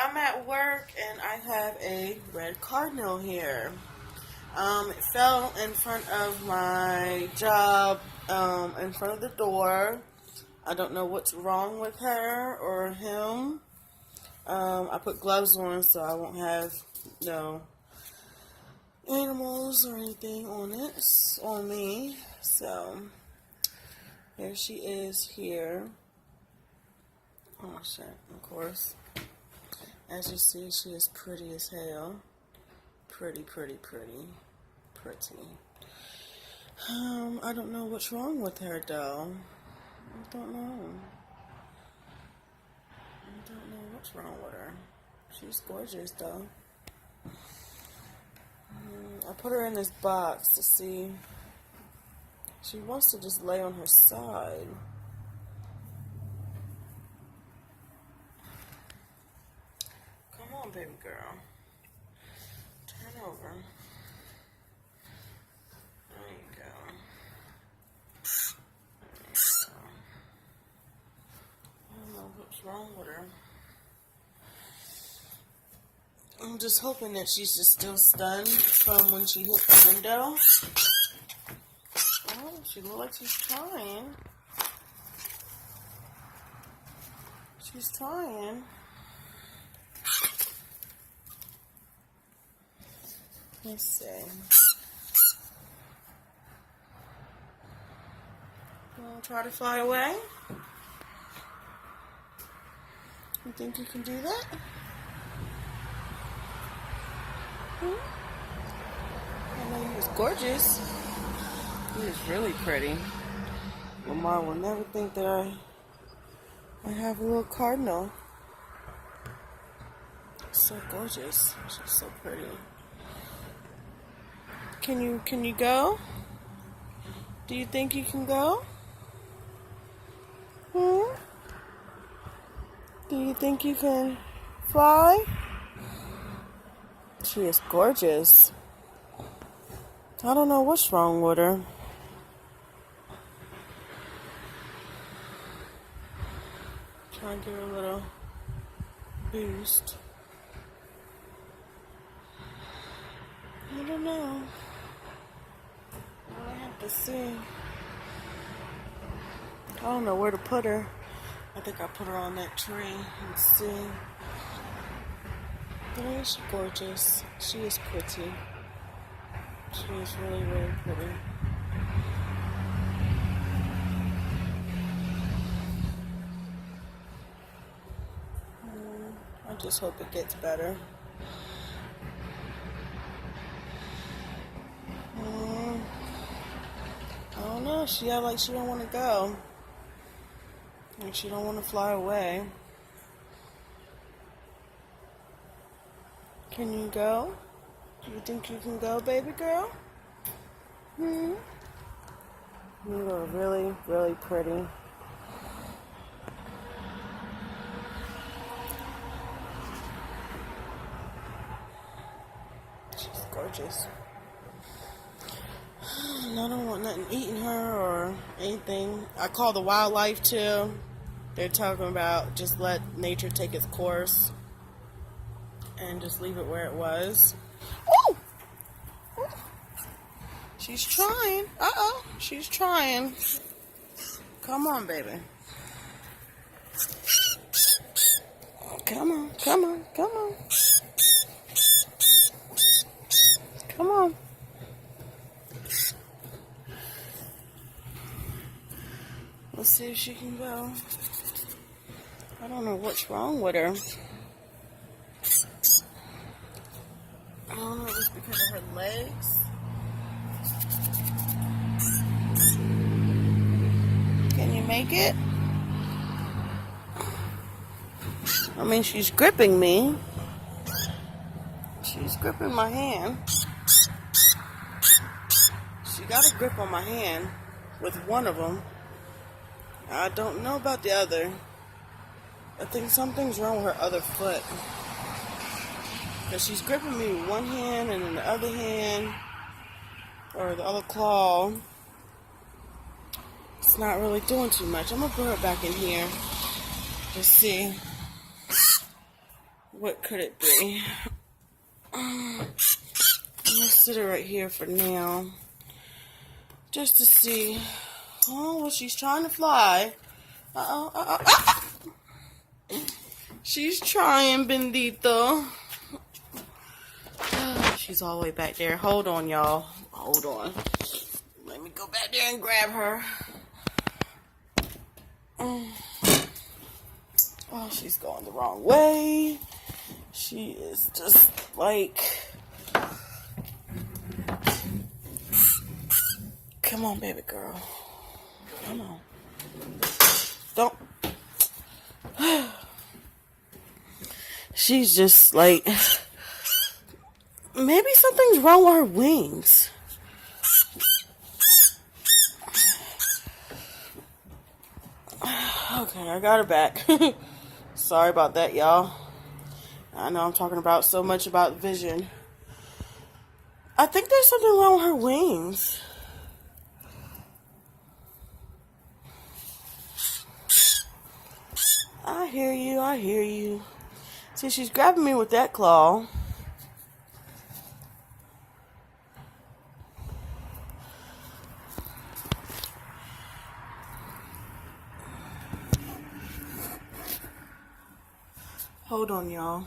I'm at work and I have a red cardinal here. It fell in front of my job, in front of the door. I don't know what's wrong with her or him. I put gloves on so I won't have no animals or anything on me. So here she is here. Oh shit, of course. As you see, she is pretty as hell. Pretty. I don't know what's wrong with her though. I don't know what's wrong with her. She's gorgeous though. I put her in this box to see. She wants to just lay on her side. Come on, baby girl. Turn over. There you go. I don't know what's wrong with her. I'm just hoping that she's just still stunned from when she hit the window. Oh, she looks like she's trying. She's trying. Let's see. You want to try to fly away? You think you can do that? I know he was gorgeous. He was really pretty. Lamar will never think that I have a little cardinal. So gorgeous. She's so pretty. Can you go? Do you think you can go? Do you think you can fly? She is gorgeous. I don't know what's wrong with her. Try and give her a little boost. I don't know. I have to see. I don't know where to put her. I think I'll put her on that tree and see. But ain't she gorgeous? She is pretty. She is really pretty. I just hope it gets better. I don't know. She act like she don't want to go. Like she don't want to fly away. Can you go? Do you think you can go, baby girl? You are really pretty. She's gorgeous. And I don't want nothing eating her or anything. I call the wildlife too. They're talking about just let nature take its course and just leave it where it was. Oh! She's trying. Uh-oh. She's trying. Come on, baby. Come on. Come on. Let's see if she can go. I don't know what's wrong with her. I don't know if it's because of her legs. Can you make it? I mean, she's gripping me. She's gripping my hand. She got a grip on my hand with one of them. I don't know about the other. I think something's wrong with her other foot. Because she's gripping me with one hand and then the other hand, or the other claw. It's not really doing too much. I'm going to put her back in here. Let's see. What could it be? I'm gonna sit her right here for now, just to see. Oh, well, she's trying to fly. She's trying, Bendito. She's all the way back there. Hold on, y'all. Hold on. Let me go back there and grab her. Oh, she's going the wrong way. She is just like... Come on, baby girl. Come on. Don't... She's just like... Maybe something's wrong with her wings. Okay, I got her back. Sorry about that, y'all. I know I'm talking about so much about vision. I think there's something wrong with her wings. I hear you, I hear you. See, she's grabbing me with that claw. Hold on, y'all.